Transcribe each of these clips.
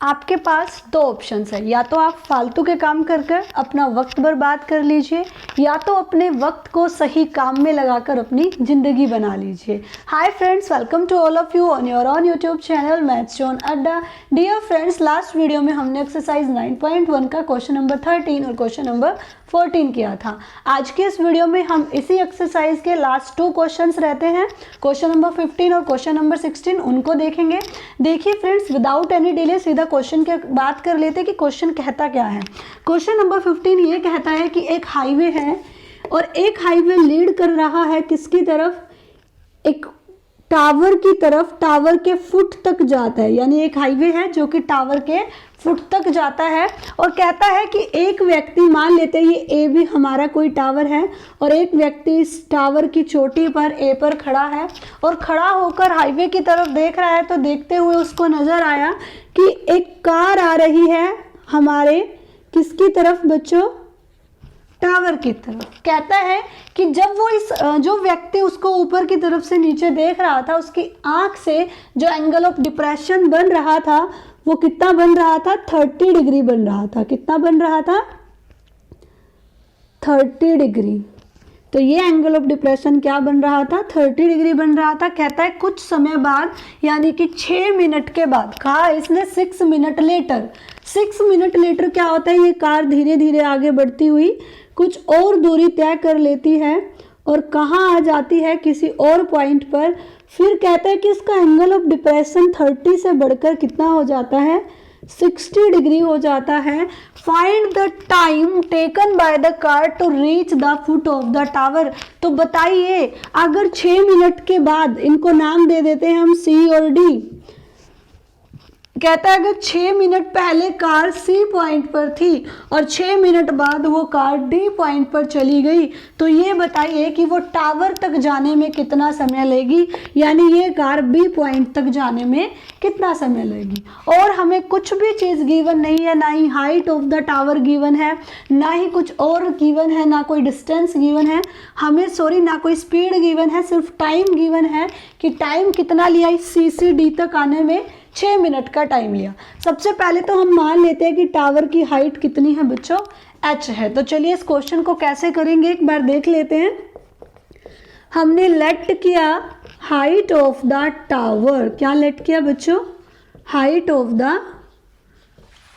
आपके पास दो ऑप्शंस है, या तो आप फालतू के काम कर कर अपना वक्त बर्बाद कर लीजिए, या तो अपने वक्त को सही काम में लगाकर अपनी ज़िंदगी बना लीजिए। Hi friends, welcome to all of you on your on YouTube channel maths zone अड्डा। डियर फ्रेंड्स, लास्ट वीडियो में हमने एक्सरसाइज 9.1 का क्वेश्चन नंबर 13 और क्वेश्चन नंबर 14 किया था। आज के इस वीडियो में हम इसी एक्सरसाइज के लास्ट 2 क्वेश्चंस रहते हैं, क्वेश्चन नंबर 15 और क्वेश्चन नंबर 16, उनको देखेंगे। देखिए फ्रेंड्स, विदाउट एनी डिले सीधा क्वेश्चन की बात कर लेते हैं कि क्वेश्चन कहता क्या है। क्वेश्चन नंबर 15 ये कहता है कि एक हाईवे है और एक हाईवे लीड कर रहा है किसकी तरफ, एक टावर की तरफ, टावर के फुट तक जाता है। यानी एक हाईवे है जो कि टावर के फुट तक जाता है और कहता है कि एक व्यक्ति, मान लेते हैं ये ए भी हमारा कोई टावर है और एक व्यक्ति इस टावर की चोटी पर ए पर खड़ा है और खड़ा होकर हाईवे की तरफ देख रहा है। तो देखते हुए उसको नजर आया कि एक कार आ रही है हमारे किसकी तरफ बच्चों, टावर की तरफ। कहता है कि जब वो इस जो व्यक्ति उसको ऊपर की तरफ से नीचे देख रहा था, उसकी आंख से जो एंगल ऑफ डिप्रेशन बन रहा था वो कितना बन रहा था, 30 डिग्री बन रहा था। कितना बन रहा था, 30 डिग्री। तो ये एंगल ऑफ डिप्रेशन क्या बन रहा था, 30 डिग्री बन रहा था। कहता है कुछ समय बाद, यानी कि 6 मिनट के बाद, कहा इसने 6 मिनट लेटर। 6 मिनट लेटर क्या होता है, ये कार धीरे धीरे आगे बढ़ती हुई कुछ और दूरी तय कर लेती है और कहाँ आ जाती है, किसी और पॉइंट पर। फिर कहता है कि इसका एंगल ऑफ डिप्रेशन 30 से बढ़कर कितना हो जाता है, 60 डिग्री हो जाता है। Find the time taken by the car to reach the foot of the tower. तो बताइए, अगर 6 मिनट के बाद, इनको नाम दे देते हैं हम सी और डी। कहता है अगर 6 मिनट पहले कार सी पॉइंट पर थी और 6 मिनट बाद वो कार डी पॉइंट पर चली गई, तो ये बताइए कि वो टावर तक जाने में कितना समय लेगी, यानी ये कार बी पॉइंट तक जाने में कितना समय लेगी। और हमें कुछ भी चीज़ गिवन नहीं है, ना ही height of the tower given है, ना ही कुछ और गिवन है, ना कोई डिस्टेंस गिवन है, हमें ना कोई स्पीड गिवन है, सिर्फ टाइम गिवन है कि टाइम कितना लिया सी से डी तक आने में, 6 मिनट का टाइम लिया। सबसे पहले तो हम मान लेते हैं कि टावर की हाइट कितनी है बच्चों, h है। तो चलिए इस क्वेश्चन को कैसे करेंगे एक बार देख लेते हैं। हमने लेट किया हाइट ऑफ द टावर। क्या लेट किया बच्चों, हाइट ऑफ द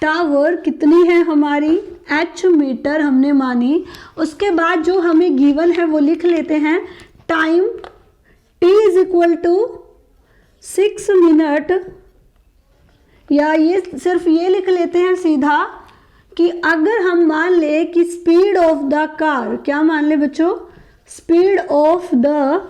टावर कितनी है हमारी, h मीटर हमने मानी। उसके बाद जो हमें गिवन है वो लिख लेते हैं। Time t is equal to 6 minute, या ये सिर्फ ये लिख लेते हैं सीधा कि अगर हम मान ले कि स्पीड ऑफ द कार, क्या मान ले बच्चों, speed of the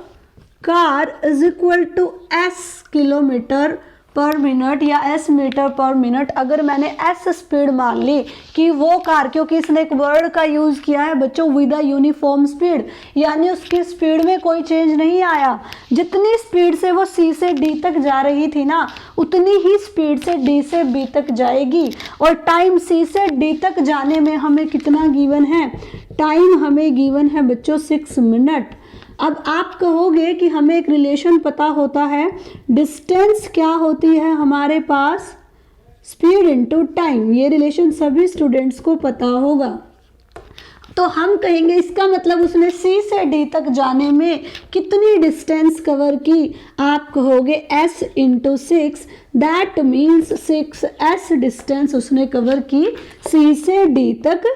car is equal to s kilometre per minute या s मीटर पर मिनट। अगर मैंने s स्पीड मान ली कि वो कार, क्योंकि इसने एक वर्ड का यूज़ किया है बच्चों, विद अ यूनिफॉर्म स्पीड, यानी उसकी स्पीड में कोई चेंज नहीं आया। जितनी स्पीड से वो c से d तक जा रही थी ना, उतनी ही स्पीड से d से b तक जाएगी। और टाइम c से d तक जाने में हमें कितना गिवन है, टाइम हमें गिवन है बच्चों 6 मिनट। अब आप कहोगे कि हमें एक रिलेशन पता होता है, डिस्टेंस क्या होती है हमारे पास, स्पीड इनटू टाइम। ये रिलेशन सभी स्टूडेंट्स को पता होगा। तो हम कहेंगे इसका मतलब उसने C से D तक जाने में कितनी डिस्टेंस कवर की, आप कहोगे S into 6, that means 6S distance उसने कवर की C से D तक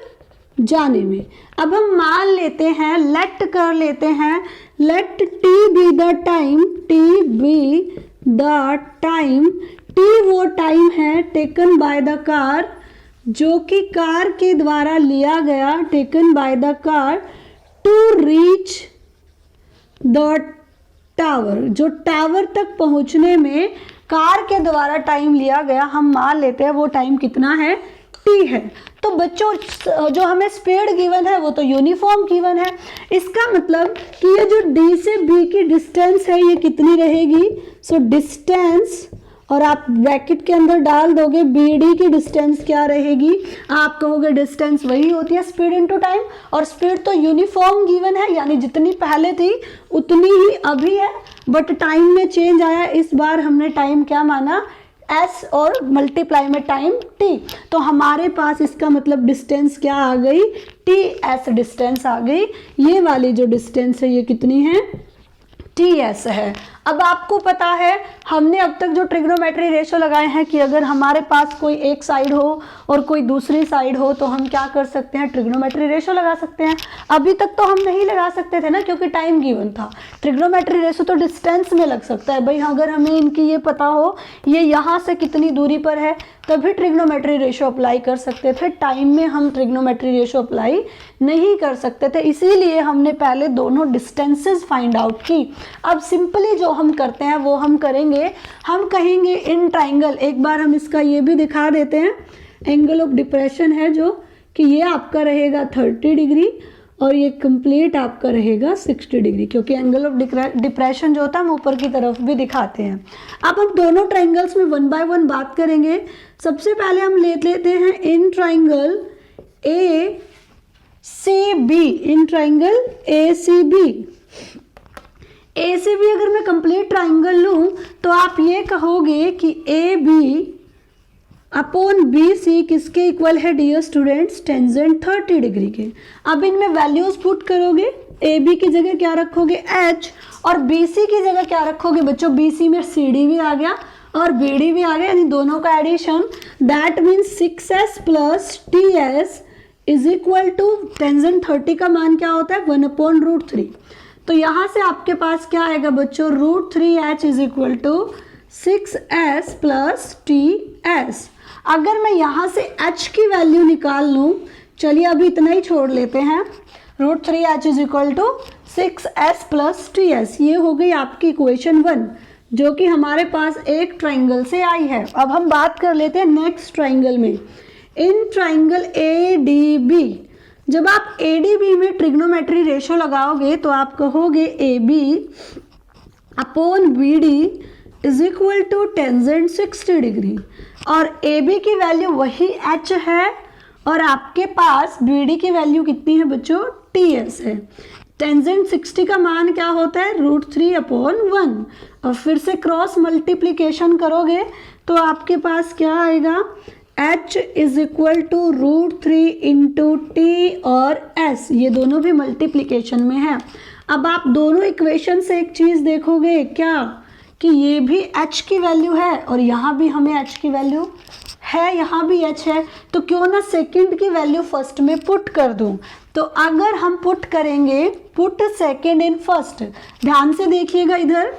जाने में। अब हम मान लेते हैं, लेट कर लेते हैं, let t be the time, t be the time, t वो टाइम है टेकन बाय द कार, जो कि कार के द्वारा लिया गया, taken by the car to reach the tower, जो टावर तक पहुंचने में कार के द्वारा टाइम लिया गया, हम मान लेते हैं वो टाइम कितना है, t है। तो बच्चों जो हमें स्पीड गिवन है वो तो यूनिफॉर्म गिवन है। इसका मतलब कि ये जो d से b की डिस्टेंस है ये कितनी रहेगी, सो डिस्टेंस, और आप ब्रैकेट के अंदर डाल दोगे BD की डिस्टेंस क्या रहेगी, आप कहोगे डिस्टेंस वही होती है स्पीड इनटू टाइम, और स्पीड तो यूनिफॉर्म गिवन है, यानी जितनी पहले थी उतनी ही अभी है, बट टाइम में चेंज आया। इस बार हमने टाइम क्या माना, s और मल्टीप्लाई में टाइम t। तो हमारे पास इसका मतलब डिस्टेंस क्या आ गई, ts डिस्टेंस आ गई। ये वाली जो डिस्टेंस है ये कितनी है, ts है। अब आपको पता है हमने अब तक जो ट्रिग्नोमेट्री रेशो लगाए हैं कि अगर हमारे पास कोई एक साइड हो और कोई दूसरी साइड हो तो हम क्या कर सकते हैं, ट्रिग्नोमेट्री रेशो लगा सकते हैं। अभी तक तो हम नहीं लगा सकते थे ना, क्योंकि टाइम गिवन था। ट्रिग्नोमेट्री रेशो तो डिस्टेंस में लग सकता है भाई, अगर हमें इनकी ये पता हो ये यहाँ से कितनी दूरी पर है तभी ट्रिग्नोमेट्री रेशो अप्लाई कर सकते थे। टाइम में हम ट्रिग्नोमेट्री रेशो अप्लाई नहीं कर सकते थे, इसीलिए हमने पहले दोनों डिस्टेंसेस फाइंड आउट की। अब सिंपली जो हम करते हैं वो हम करेंगे, हम कहेंगे इन ट्राइंगल, एक बार हम इसका ये भी दिखा देते हैं। एंगल ऑफ डिप्रेशन है जो कि ये आपका रहेगा 30 डिग्री और ये कंप्लीट आपका रहेगा 60 डिग्री, क्योंकि एंगल ऑफ डिप्रेशन जो होता है हम ऊपर की तरफ भी दिखाते हैं। अब हम दोनों ट्राइंगल्स में वन बाय वन बात करेंगे। सबसे पहले हम ले लेते हैं in triangle A C B, in triangle A C B. A से भी अगर मैं कंप्लीट ट्राइंगल लूं तो आप ये कहोगे कि A B upon B C किसके इक्वल है डियर स्टूडेंट्स, टेंजेंट 30 डिग्री के। अब इनमें वैल्यूज पुट करोगे, ए बी की जगह क्या रखोगे एच, और बी सी की जगह क्या रखोगे बच्चों, बी सी में सी डी भी आ गया और बी डी भी आ गया, यानी दोनों का addition. That means 6s plus T S is equal to tangent 30 का मान क्या होता है 1/√3। तो यहाँ से आपके पास क्या आएगा बच्चों, √3h is equal to 6s plus T S. अगर मैं यहाँ से h की वैल्यू निकाल लूँ, चलिए अभी इतना ही छोड़ लेते हैं, √3h is equal to 6s plus T S. ये हो गई आपकी इक्वेशन 1 जो कि हमारे पास एक ट्राइंगल से आई है। अब हम बात कर लेते हैं नेक्स्ट ट्राइंगल में। In triangle A D B, जब आप ए डी बी में ट्रिग्नोमेट्री रेशो लगाओगे तो आप कहोगे A B upon B D is equal to tangent 60 degree, और ए बी की वैल्यू वही एच है और आपके पास बी डी की वैल्यू कितनी है बच्चों, टी एस है। टेंजेंट 60 का मान क्या होता है, √3/1। और फिर से क्रॉस मल्टीप्लीकेशन करोगे तो आपके पास क्या आएगा, h is equal to √3 into T और s, ये दोनों भी मल्टीप्लीकेशन में है। अब आप दोनों इक्वेशन से एक चीज़ देखोगे क्या, कि ये भी h की वैल्यू है और यहाँ भी हमें h की वैल्यू है, यहाँ भी h है, तो क्यों ना सेकंड की वैल्यू फर्स्ट में पुट कर दूँ। तो अगर हम पुट करेंगे, पुट सेकंड इन फर्स्ट, ध्यान से देखिएगा इधर,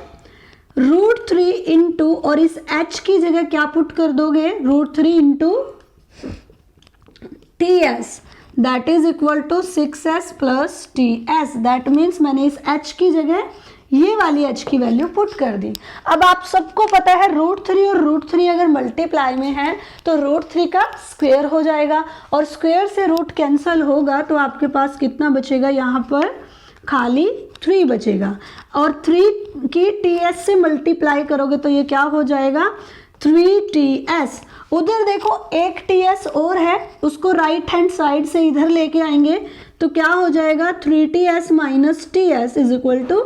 √3 इंटू और इस h की जगह क्या पुट कर दोगे, √3 into T S, that is equal to 6s plus T S. That means मैंने इस h की जगह ये वाली h की वैल्यू पुट कर दी। अब आप सबको पता है √3 और √3 अगर मल्टीप्लाई में है तो √3 का स्क्वायर हो जाएगा और स्क्वायर से रूट कैंसिल होगा तो आपके पास कितना बचेगा, यहाँ पर खाली 3 बचेगा, और 3 की टी एस से मल्टीप्लाई करोगे तो ये क्या हो जाएगा, 3ts। उधर देखो एक ts और है, उसको राइट हैंड साइड से इधर लेके आएंगे तो क्या हो जाएगा, 3ts minus ts is equal to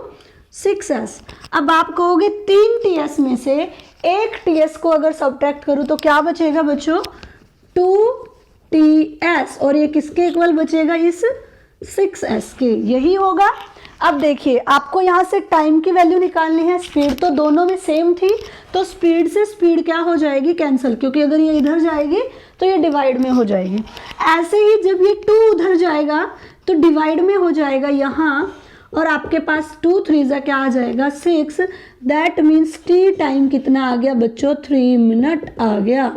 6s। अब आप कहोगे 3 ts में से एक ts को अगर सब्ट्रैक्ट करूँ तो क्या बचेगा बच्चों, 2ts, और ये किसके इक्वल बचेगा, इस 6s के, यही होगा। अब देखिए आपको यहाँ से टाइम की वैल्यू निकालनी है, स्पीड तो दोनों में सेम थी तो स्पीड से स्पीड क्या हो जाएगी, कैंसिल, क्योंकि अगर ये इधर जाएगी तो ये डिवाइड में हो जाएगी। ऐसे ही जब ये 2 उधर जाएगा तो डिवाइड में हो जाएगा यहाँ, और आपके पास 2 3 क्या आ जाएगा 6। दैट मीन्स टी टाइम कितना आ गया बच्चों, 3 मिनट आ गया।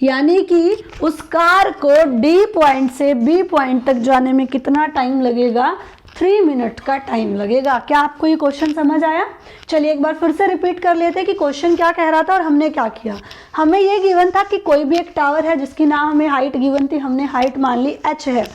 यानी कि उस कार को डी पॉइंट से बी पॉइंट तक जाने में कितना टाइम लगेगा, 3 मिनट का टाइम लगेगा। क्या आपको ये क्वेश्चन समझ आया? चलिए एक बार फिर से रिपीट कर लेते हैं कि क्वेश्चन क्या कह रहा था और हमने क्या किया। हमें ये गिवन था कि कोई भी एक टावर है जिसकी नाम हमें हाइट गिवन थी, हमने हाइट मान ली h है।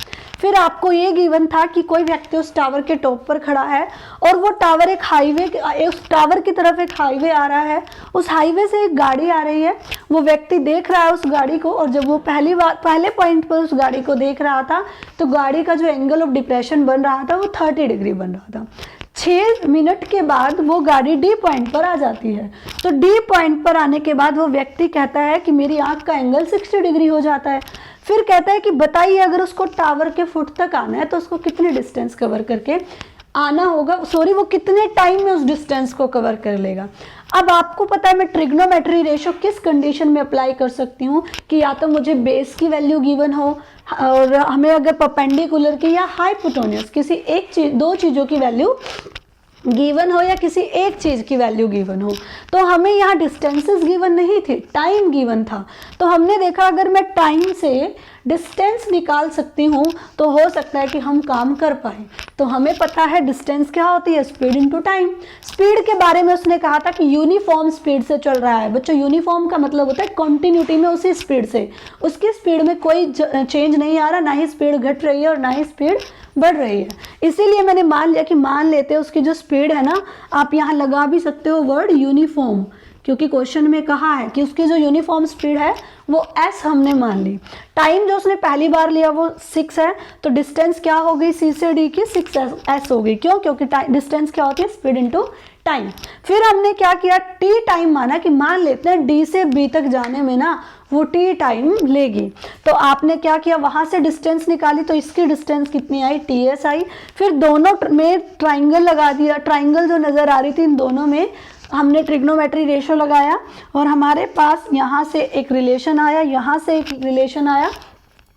फिर आपको ये गिवन था कि कोई व्यक्ति उस टावर के टॉप पर खड़ा है और वो टावर एक हाईवे, उस टावर की तरफ एक हाईवे आ रहा है, उस हाईवे से एक गाड़ी आ रही है, वो व्यक्ति देख रहा है उस गाड़ी को, और जब वो पहले पॉइंट पर उस गाड़ी को देख रहा था तो गाड़ी का जो एंगल ऑफ डिप्रेशन बन रहा था वो 30 डिग्री बन रहा था। 6 मिनट के बाद वो गाड़ी डी पॉइंट पर आ जाती है। तो डी पॉइंट पर आने के बाद वो व्यक्ति कहता है कि मेरी आंख का एंगल 60 डिग्री हो जाता है। फिर कहता है कि बताइए अगर उसको टावर के फुट तक आना है तो उसको कितने डिस्टेंस कवर करके आना होगा, वो कितने टाइम में उस डिस्टेंस को कवर कर लेगा। अब आपको पता है मैं ट्रिग्नोमेट्री रेशो किस कंडीशन में अप्लाई कर सकती हूँ कि या तो मुझे बेस की वैल्यू गिवन हो और हमें अगर परपेंडिकुलर की या हाइपोटेन्यूज किसी एक चीज, दो चीज़ों की वैल्यू गिवन हो या किसी एक चीज़ की वैल्यू गिवन हो। तो हमें यहाँ डिस्टेंसेस गिवन नहीं थे, टाइम गिवन था। तो हमने देखा अगर मैं टाइम से डिस्टेंस निकाल सकती हूँ तो हो सकता है कि हम काम कर पाए। तो हमें पता है डिस्टेंस क्या होती है, स्पीड इनटू टाइम। स्पीड के बारे में उसने कहा था कि यूनिफॉर्म स्पीड से चल रहा है। बच्चों यूनिफॉर्म का मतलब होता है कॉन्टिन्यूटी में उसी स्पीड से, उसकी स्पीड में कोई चेंज नहीं आ रहा, ना ही स्पीड घट रही है और ना ही स्पीड बढ़ रही है। इसीलिए मैंने मान लिया कि मान लेते हैं उसकी जो स्पीड है ना, आप यहाँ लगा भी सकते हो वर्ड यूनिफॉर्म, क्योंकि क्वेश्चन में कहा है कि उसकी जो यूनिफॉर्म स्पीड है वो s हमने मान ली। टाइम जो उसने पहली बार लिया वो 6 है, तो डिस्टेंस क्या हो गई c से d की 6s हो गई। क्यों? क्योंकि डिस्टेंस क्या होती है, स्पीड इनटू टाइम। फिर हमने क्या किया, t टाइम माना कि मान लेते हैं d से b तक जाने में ना वो t टाइम लेगी। तो आपने क्या किया, वहां से डिस्टेंस निकाली, तो इसकी डिस्टेंस कितनी आई, ts आई। फिर दोनों में ट्राइंगल लगा दिया, ट्राइंगल जो नज़र आ रही थी इन दोनों में हमने ट्रिग्नोमेट्री रेशो लगाया और हमारे पास यहाँ से एक रिलेशन आया, यहाँ से एक रिलेशन आया,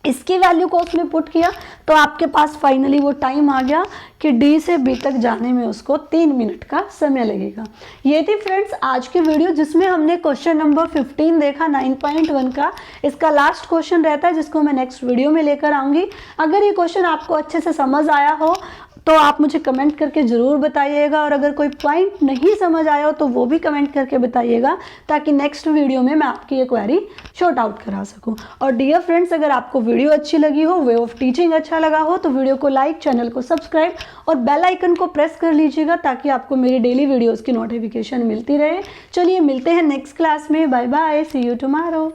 इसकी वैल्यू को उसने पुट किया तो आपके पास फाइनली वो टाइम आ गया कि डी से बी तक जाने में उसको 3 मिनट का समय लगेगा। ये थी फ्रेंड्स आज की वीडियो जिसमें हमने क्वेश्चन नंबर 15 देखा 9.1 का। इसका लास्ट क्वेश्चन रहता है जिसको मैं नेक्स्ट वीडियो में लेकर आऊँगी। अगर ये क्वेश्चन आपको अच्छे से समझ आया हो तो आप मुझे कमेंट करके ज़रूर बताइएगा, और अगर कोई पॉइंट नहीं समझ आया हो तो वो भी कमेंट करके बताइएगा ताकि नेक्स्ट वीडियो में मैं आपकी ये क्वेरी शॉर्ट आउट करा सकूं। और डियर फ्रेंड्स, अगर आपको वीडियो अच्छी लगी हो, वे ऑफ टीचिंग अच्छा लगा हो तो वीडियो को लाइक, चैनल को सब्सक्राइब और बेल आइकन को प्रेस कर लीजिएगा ताकि आपको मेरी डेली वीडियोज़ की नोटिफिकेशन मिलती रहे। चलिए मिलते हैं नेक्स्ट क्लास में। Bye bye, see you tomorrow.